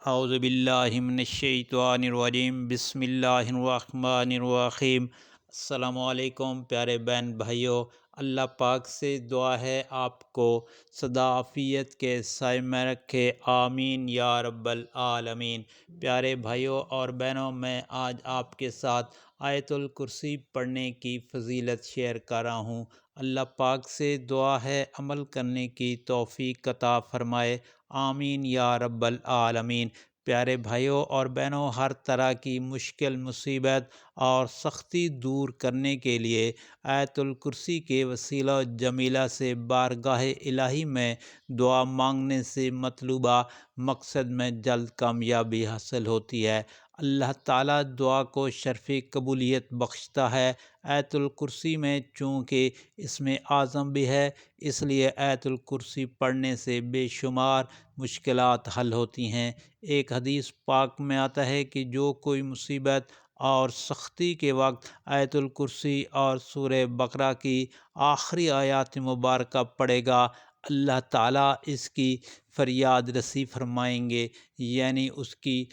اعوذ باللہ من الشیطان الرجیم، بسم اللہ الرحمن الرحیم۔ السلام علیکم پیارے بہن بھائیوں، اللہ پاک سے دعا ہے آپ کو سدا عافیت کے سائے میں رکھے، آمین یا رب العالمین۔ پیارے بھائیوں اور بہنوں، میں آج آپ کے ساتھ آیت الکرسی پڑھنے کی فضیلت شیئر کر رہا ہوں۔ اللہ پاک سے دعا ہے عمل کرنے کی توفیق عطا فرمائے، آمین یا رب العالمین۔ پیارے بھائیوں اور بہنوں، ہر طرح کی مشکل، مصیبت اور سختی دور کرنے کے لیے آیت الکرسی کے وسیلہ جمیلہ سے بارگاہ الہی میں دعا مانگنے سے مطلوبہ مقصد میں جلد کامیابی حاصل ہوتی ہے۔ اللہ تعالیٰ دعا کو شرف قبولیت بخشتا ہے۔ آیت الکرسی میں چونکہ اسم اعظم بھی ہے، اس لیے آیت الکرسی پڑھنے سے بے شمار مشکلات حل ہوتی ہیں۔ ایک حدیث پاک میں آتا ہے کہ جو کوئی مصیبت اور سختی کے وقت آیت الکرسی اور سورہ بقرہ کی آخری آیات مبارکہ پڑھے گا، اللہ تعالیٰ اس کی فریاد رسی فرمائیں گے، یعنی اس کی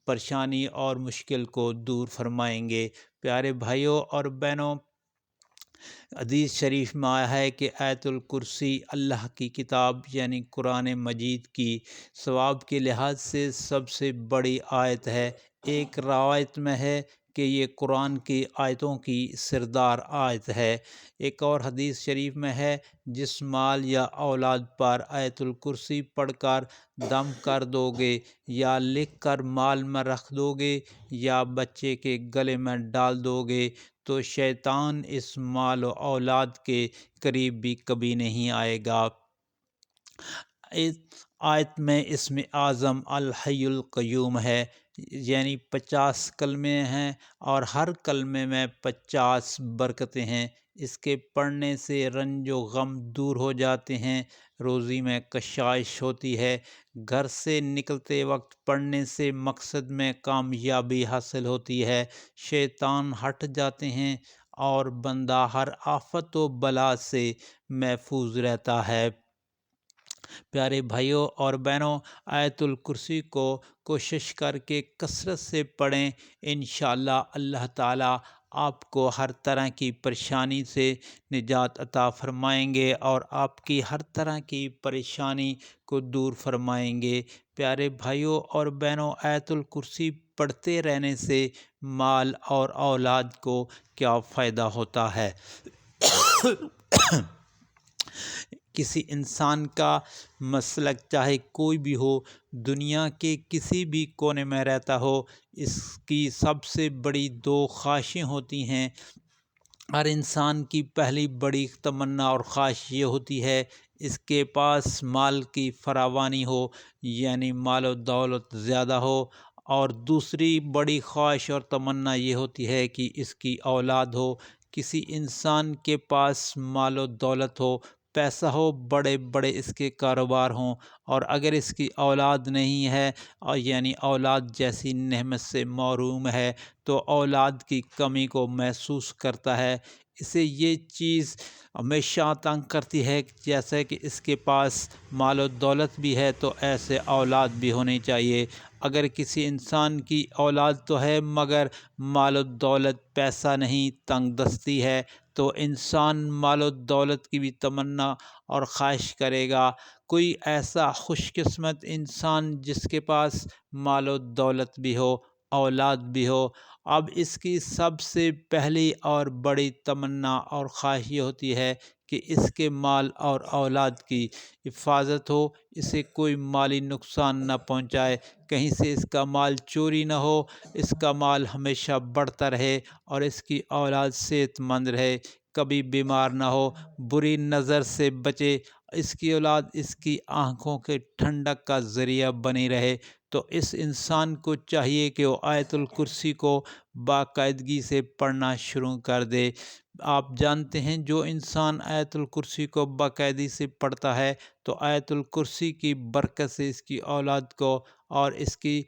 پریشانی اور مشکل کو دور فرمائیں گے۔ پیارے بھائیوں اور بہنوں، حدیث شریف میں آیا ہے کہ آیت الکرسی اللہ کی کتاب یعنی قرآن مجید کی ثواب کے لحاظ سے سب سے بڑی آیت ہے۔ ایک روایت میں ہے کہ یہ قرآن کی آیتوں کی سردار آیت ہے۔ ایک اور حدیث شریف میں ہے، جس مال یا اولاد پر آیت الکرسی پڑھ کر دم کر دو گے، یا لکھ کر مال میں رکھ دو گے، یا بچے کے گلے میں ڈال دو گے، تو شیطان اس مال و اولاد کے قریب بھی کبھی نہیں آئے گا۔ اس آیت میں اسم اعظم الحی القیوم ہے، یعنی 50 کلمے ہیں اور ہر کلمے میں 50 برکتیں ہیں۔ اس کے پڑھنے سے رنج و غم دور ہو جاتے ہیں، روزی میں کشائش ہوتی ہے، گھر سے نکلتے وقت پڑھنے سے مقصد میں کامیابی حاصل ہوتی ہے، شیطان ہٹ جاتے ہیں اور بندہ ہر آفت و بلا سے محفوظ رہتا ہے۔ پیارے بھائیوں اور بہنوں، آیت الکرسی کو کوشش کر کے کثرت سے پڑھیں، انشاءاللہ اللہ تعالیٰ آپ کو ہر طرح کی پریشانی سے نجات عطا فرمائیں گے اور آپ کی ہر طرح کی پریشانی کو دور فرمائیں گے۔ پیارے بھائیوں اور بہنوں، آیت الکرسی پڑھتے رہنے سے مال اور اولاد کو کیا فائدہ ہوتا ہے؟ کسی انسان کا مسلک چاہے کوئی بھی ہو، دنیا کے کسی بھی کونے میں رہتا ہو، اس کی سب سے بڑی دو خواہشیں ہوتی ہیں۔ ہر انسان کی پہلی بڑی تمنا اور خواہش یہ ہوتی ہے، اس کے پاس مال کی فراوانی ہو، یعنی مال و دولت زیادہ ہو، اور دوسری بڑی خواہش اور تمنا یہ ہوتی ہے کہ اس کی اولاد ہو۔ کسی انسان کے پاس مال و دولت ہو، پیسہ ہو، بڑے بڑے اس کے کاروبار ہوں، اور اگر اس کی اولاد نہیں ہے، اور یعنی اولاد جیسی نعمت سے محروم ہے، تو اولاد کی کمی کو محسوس کرتا ہے۔ اسے یہ چیز ہمیشہ تنگ کرتی ہے، جیسے کہ اس کے پاس مال و دولت بھی ہے تو ایسے اولاد بھی ہونی چاہیے۔ اگر کسی انسان کی اولاد تو ہے مگر مال و دولت، پیسہ نہیں، تنگ دستی ہے، تو انسان مال و دولت کی بھی تمنا اور خواہش کرے گا۔ کوئی ایسا خوش قسمت انسان جس کے پاس مال و دولت بھی ہو، اولاد بھی ہو، اب اس کی سب سے پہلی اور بڑی تمنا اور خواہش یہ ہوتی ہے کہ اس کے مال اور اولاد کی حفاظت ہو، اسے کوئی مالی نقصان نہ پہنچائے، کہیں سے اس کا مال چوری نہ ہو، اس کا مال ہمیشہ بڑھتا رہے اور اس کی اولاد صحت مند رہے، کبھی بیمار نہ ہو، بری نظر سے بچے، اس کی اولاد اس کی آنکھوں کے ٹھنڈک کا ذریعہ بنی رہے۔ تو اس انسان کو چاہیے کہ وہ آیت الکرسی کو باقاعدگی سے پڑھنا شروع کر دے۔ آپ جانتے ہیں جو انسان آیت الکرسی کو باقاعدگی سے پڑھتا ہے تو آیت الکرسی کی برکت سے اس کی اولاد کو اور اس کی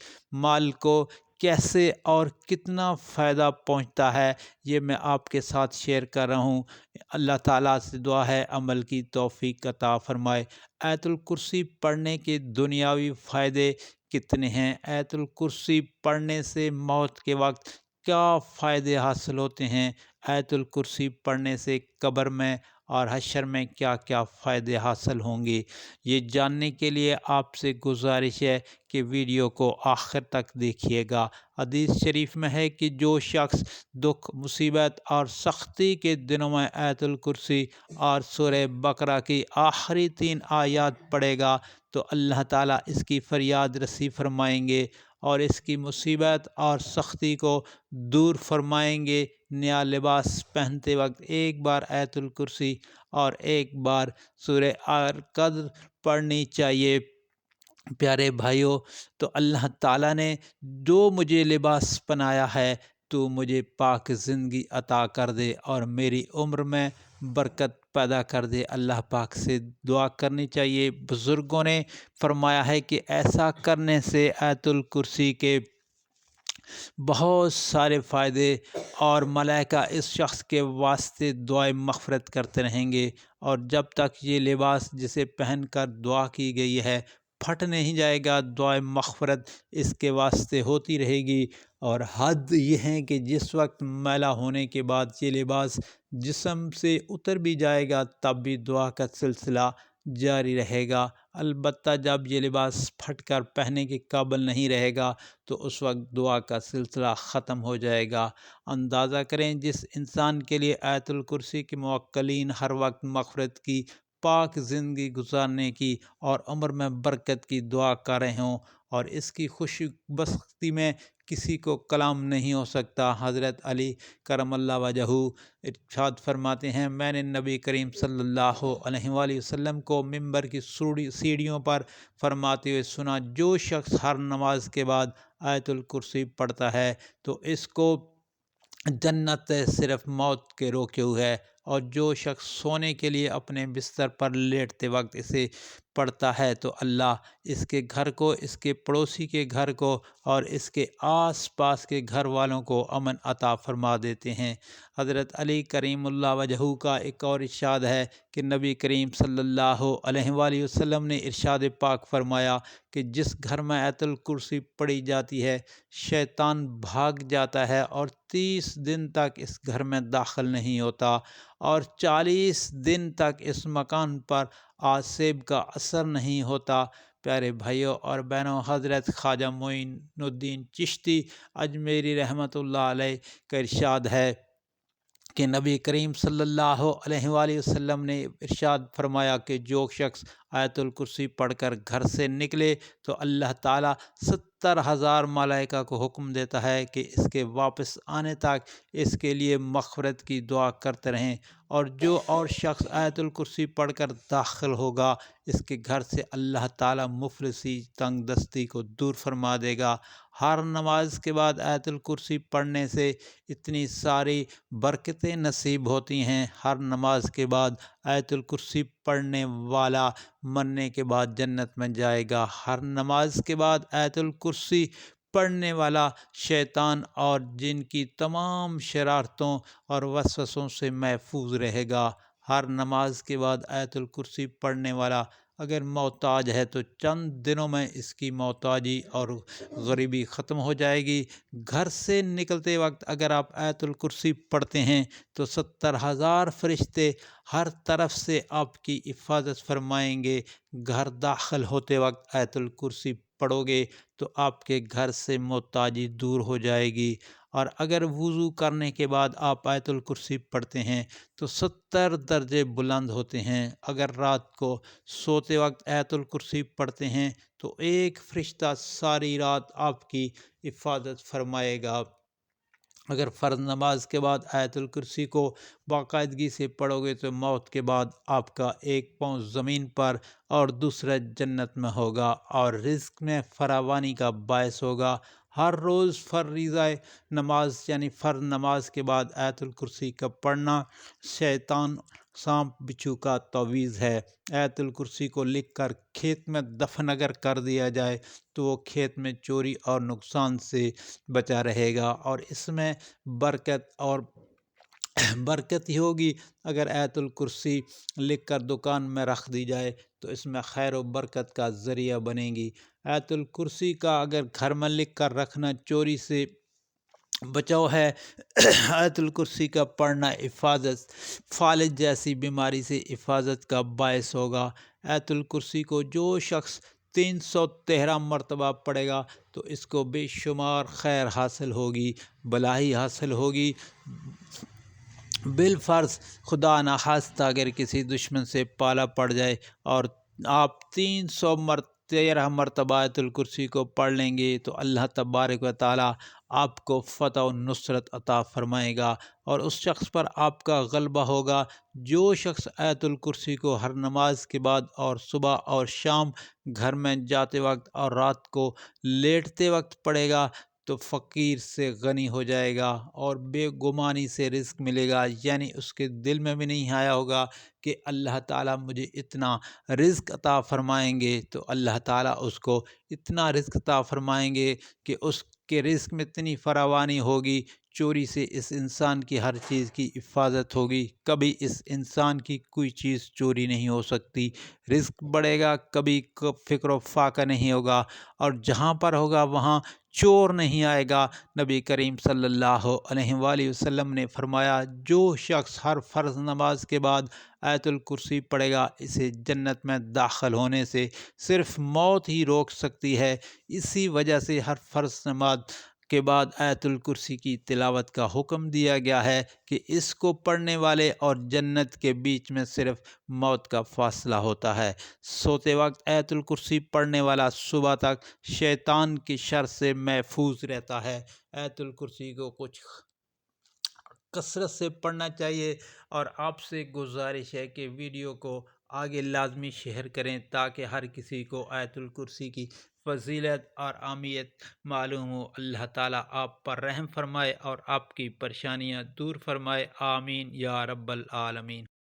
مال کو کیسے اور کتنا فائدہ پہنچتا ہے یہ میں آپ کے ساتھ شیئر کر رہا ہوں۔ اللہ تعالیٰ سے دعا ہے عمل کی توفیق عطا فرمائے۔ آیت الکرسی پڑھنے کے دنیاوی فائدے کتنے ہیں؟ آیت الکرسی پڑھنے سے موت کے وقت کیا فائدے حاصل ہوتے ہیں؟ آیت الکرسی پڑھنے سے قبر میں اور حشر میں کیا کیا فائدے حاصل ہوں گے؟ یہ جاننے کے لیے آپ سے گزارش ہے کہ ویڈیو کو آخر تک دیکھیے گا۔ حدیث شریف میں ہے کہ جو شخص دکھ، مصیبت اور سختی کے دنوں میں آیت الکرسی اور سورہ بقرہ کی آخری 3 آیات پڑھے گا تو اللہ تعالیٰ اس کی فریاد رسی فرمائیں گے اور اس کی مصیبت اور سختی کو دور فرمائیں گے۔ نیا لباس پہنتے وقت ایک بار آیت الکرسی اور ایک بار سورہ القدر پڑھنی چاہیے۔ پیارے بھائیوں، تو اللہ تعالیٰ نے جو مجھے لباس پہنایا ہے تو مجھے پاک زندگی عطا کر دے اور میری عمر میں برکت پیدا کر دے۔ اللہ پاک سے دعا کرنی چاہیے۔ بزرگوں نے فرمایا ہے کہ ایسا کرنے سے آیت الکرسی کے بہت سارے فائدے اور ملائکہ اس شخص کے واسطے دعائیں مغفرت کرتے رہیں گے، اور جب تک یہ لباس جسے پہن کر دعا کی گئی ہے پھٹ نہیں جائے گا، دعائیں مغفرت اس کے واسطے ہوتی رہے گی۔ اور حد یہ ہے کہ جس وقت میلا ہونے کے بعد یہ لباس جسم سے اتر بھی جائے گا تب بھی دعا کا سلسلہ جاری رہے گا۔ البتہ جب یہ لباس پھٹ کر پہننے کے قابل نہیں رہے گا تو اس وقت دعا کا سلسلہ ختم ہو جائے گا۔ اندازہ کریں جس انسان کے لیے آیت الکرسی کے موکلین ہر وقت مغفرت کی، پاک زندگی گزارنے کی اور عمر میں برکت کی دعا کر رہے ہوں، اور اس کی خوش بختی میں کسی کو کلام نہیں ہو سکتا۔ حضرت علی کرم اللہ وجہہ ارشاد فرماتے ہیں، میں نے نبی کریم صلی اللہ علیہ وآلہ وسلم کو ممبر کی سیڑھیوں پر فرماتے ہوئے سنا، جو شخص ہر نماز کے بعد آیت الکرسی پڑھتا ہے تو اس کو جنت صرف موت کے روکے ہوئے ہے، اور جو شخص سونے کے لیے اپنے بستر پر لیٹتے وقت اسے پڑھتا ہے تو اللہ اس کے گھر کو، اس کے پڑوسی کے گھر کو اور اس کے آس پاس کے گھر والوں کو امن عطا فرما دیتے ہیں۔ حضرت علی کریم اللہ وجہہ کا ایک اور ارشاد ہے کہ نبی کریم صلی اللہ علیہ وآلہ وسلم نے ارشاد پاک فرمایا کہ جس گھر میں آیت الکرسی پڑھی جاتی ہے شیطان بھاگ جاتا ہے اور 30 دن تک اس گھر میں داخل نہیں ہوتا، اور 40 دن تک اس مکان پر آسیب کا اثر نہیں ہوتا۔ پیارے بھائیوں اور بہنوں، حضرت خواجہ معین الدین چشتی اجمیری رحمۃ اللہ علیہ کا ارشاد ہے کہ نبی کریم صلی اللہ علیہ وآلہ وسلم نے ارشاد فرمایا کہ جو شخص آیت الکرسی پڑھ کر گھر سے نکلے تو اللہ تعالیٰ 70,000 ملائکہ کو حکم دیتا ہے کہ اس کے واپس آنے تک اس کے لیے مغفرت کی دعا کرتے رہیں، اور جو اور شخص آیت الکرسی پڑھ کر داخل ہوگا اس کے گھر سے اللہ تعالیٰ مفلسی، تنگ دستی کو دور فرما دے گا۔ ہر نماز کے بعد آیت الکرسی پڑھنے سے اتنی ساری برکتیں نصیب ہوتی ہیں۔ ہر نماز کے بعد آیت الکرسی پڑھنے والا مرنے کے بعد جنت میں جائے گا۔ ہر نماز کے بعد آیت الکرسی پڑھنے والا شیطان اور جن کی تمام شرارتوں اور وسوسوں سے محفوظ رہے گا۔ ہر نماز کے بعد آیت الکرسی پڑھنے والا اگر محتاج ہے تو چند دنوں میں اس کی محتاجی اور غریبی ختم ہو جائے گی۔ گھر سے نکلتے وقت اگر آپ آیت الکرسی پڑھتے ہیں تو 70,000 فرشتے ہر طرف سے آپ کی حفاظت فرمائیں گے۔ گھر داخل ہوتے وقت آیت الکرسی پڑھو گے تو آپ کے گھر سے محتاجی دور ہو جائے گی، اور اگر وضو کرنے کے بعد آپ آیت الکرسی پڑھتے ہیں تو 70 درجے بلند ہوتے ہیں۔ اگر رات کو سوتے وقت آیت الکرسی پڑھتے ہیں تو ایک فرشتہ ساری رات آپ کی حفاظت فرمائے گا۔ اگر فرض نماز کے بعد آیت الکرسی کو باقاعدگی سے پڑھو گے تو موت کے بعد آپ کا ایک پاؤں زمین پر اور دوسرا جنت میں ہوگا، اور رزق میں فراوانی کا باعث ہوگا۔ ہر روز فریضہ نماز یعنی فرض نماز کے بعد آیت الکرسی کا پڑھنا شیطان سانپ بچھو کا تعویذ ہے۔ آیت الکرسی کو لکھ کر کھیت میں دفن اگر کر دیا جائے تو وہ کھیت میں چوری اور نقصان سے بچا رہے گا، اور اس میں برکت اور برکت ہی ہوگی۔ اگر آیت الکرسی لکھ کر دکان میں رکھ دی جائے تو اس میں خیر و برکت کا ذریعہ بنے گی۔ آیت الکرسی کا اگر گھر میں لکھ کر رکھنا چوری سے بچاؤ ہے۔ آیت الکرسی کا پڑھنا حفاظت، فالج جیسی بیماری سے حفاظت کا باعث ہوگا۔ آیت الکرسی کو جو شخص 313 مرتبہ پڑھے گا تو اس کو بے شمار خیر حاصل ہوگی، بھلائی حاصل ہوگی۔ بالفرض خدا نخواستہ اگر کسی دشمن سے پالا پڑ جائے اور آپ 313 مرتبہ آیت الکرسی کو پڑھ لیں گے تو اللہ تبارک و تعالی آپ کو فتح و نصرت عطا فرمائے گا، اور اس شخص پر آپ کا غلبہ ہوگا۔ جو شخص آیت الکرسی کو ہر نماز کے بعد اور صبح اور شام گھر میں جاتے وقت اور رات کو لیٹتے وقت پڑھے گا تو فقیر سے غنی ہو جائے گا اور بے گمانی سے رزق ملے گا، یعنی اس کے دل میں بھی نہیں آیا ہوگا کہ اللہ تعالیٰ مجھے اتنا رزق عطا فرمائیں گے، تو اللہ تعالیٰ اس کو اتنا رزق عطا فرمائیں گے کہ اس کے رزق میں اتنی فراوانی ہوگی، چوری سے اس انسان کی ہر چیز کی حفاظت ہوگی، کبھی اس انسان کی کوئی چیز چوری نہیں ہو سکتی، رزق بڑھے گا، کبھی فکر و فاقہ نہیں ہوگا، اور جہاں پر ہوگا وہاں چور نہیں آئے گا۔ نبی کریم صلی اللہ علیہ وآلہ وسلم نے فرمایا جو شخص ہر فرض نماز کے بعد آیت الکرسی پڑھے گا اسے جنت میں داخل ہونے سے صرف موت ہی روک سکتی ہے۔ اسی وجہ سے ہر فرض نماز کے بعد آیت الکرسی کی تلاوت کا حکم دیا گیا ہے کہ اس کو پڑھنے والے اور جنت کے بیچ میں صرف موت کا فاصلہ ہوتا ہے۔ سوتے وقت آیت الکرسی پڑھنے والا صبح تک شیطان کی شر سے محفوظ رہتا ہے۔ آیت الکرسی کو کچھ کثرت سے پڑھنا چاہیے، اور آپ سے گزارش ہے کہ ویڈیو کو آگے لازمی شیئر کریں تاکہ ہر کسی کو آیت الکرسی کی فضیلت اور اہمیت معلوم ہو۔ اللہ تعالیٰ آپ پر رحم فرمائے اور آپ کی پریشانیاں دور فرمائے، آمین یا رب العالمین۔